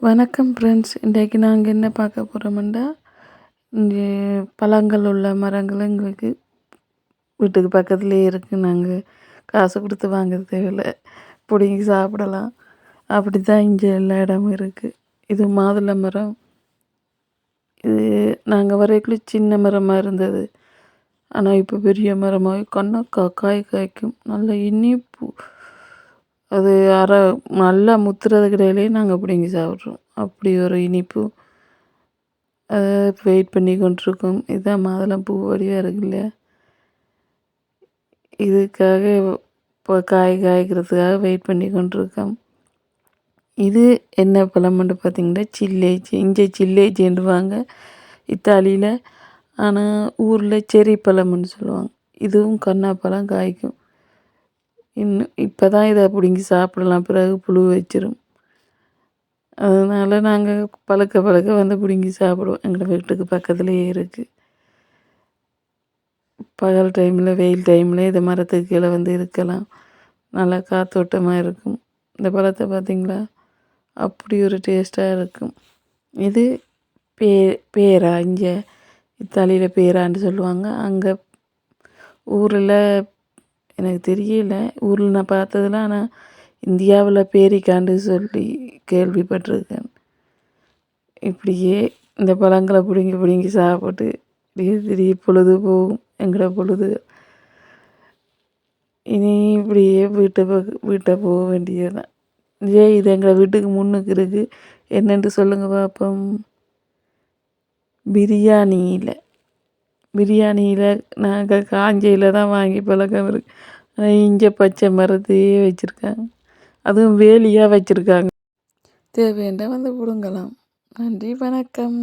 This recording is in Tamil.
வணக்கம் ஃப்ரெண்ட்ஸ். இன்றைக்கு நாங்கள் என்ன பார்க்க போகிறோம்னா, இங்கே பழங்கள் உள்ள மரங்கள் எங்களுக்கு வீட்டுக்கு பக்கத்துலேயே இருக்குது. நாங்கள் காசு கொடுத்து வாங்க தேவையில்ல, பிடுங்கி சாப்பிடலாம். அப்படி தான் இங்கே எல்லா இடமும் இருக்குது. இது மாதுளை மரம். இது நாங்கள் வரைக்குள்ள சின்ன மரமாக இருந்தது. ஆனால் இப்போ பெரிய மரமாகி காய் காய்க்கும். நல்ல இனிப்பு. அது நல்லா முத்துறது கிடையிலே நாங்கள் பிடுங்கி சாப்பிட்றோம். அப்படி ஒரு இனிப்பு. அதை வெயிட் பண்ணி கொண்டிருக்கோம். இதுதான் மாதுளம்பூ வடிவாக இருக்கு இல்லையா, இதுக்காக இப்போ காய்க்கிறதுக்காக வெயிட் பண்ணி கொண்டிருக்கோம். இது என்ன பழம்னு பார்த்தீங்கன்னா சில்லேஜி. இங்கே சில்லேஜின்னுவாங்க இத்தாலியில். ஆனால் ஊரில் செரி பழம்னு சொல்லுவாங்க. இதுவும் கண்ணாப்பழம் காய்க்கும். இன்னும் இப்போ தான் இதை பிடுங்கி சாப்பிடலாம், பிறகு புழு வச்சிரும். அதனால் நாங்கள் பழுக்க வந்து பிடுங்கி சாப்பிடுவோம். எங்கள் வீட்டுக்கு பக்கத்துலேயே இருக்குது. பகல் டைமில், வெயில் டைமில் இது மரத்துக்கு கீழே வந்து இருக்கலாம். நல்லா காத்தோட்டமாக இருக்கும். இந்த பழத்தை பார்த்திங்களா, அப்படி ஒரு டேஸ்ட்டாக இருக்கும். இது பேரா, இங்கே இத்தாலியில் பேரான்னு சொல்லுவாங்க. அங்கே ஊரில் எனக்கு தெரியல, ஊரில் நான் பார்த்ததில்ல. ஆனால் இந்தியாவில் பேரிக்காண்டு சொல்லி கேள்விப்பட்டிருக்கேன். இப்படியே இந்த பழங்களை பிடுங்கி சாப்பிட்டு இப்படியே பொழுது போகும் எங்களோட பொழுது. இனி இப்படியே வீட்டை போக வேண்டியதுதான். இது எங்கள் வீட்டுக்கு முன்னுக்கு இருக்குது. என்னென்று சொல்லுங்கள் பார்ப்போம். பிரியாணியில் நாங்கள் காஞ்சையில் தான் வாங்கி பழக்கம் இருக்குது. ஆனால் இங்கே பச்சை மரத்தையே வச்சுருக்காங்க, அதுவும் வேலியாக வச்சுருக்காங்க. தேவையான வந்து பிடுங்கலாம். நன்றி, வணக்கம்.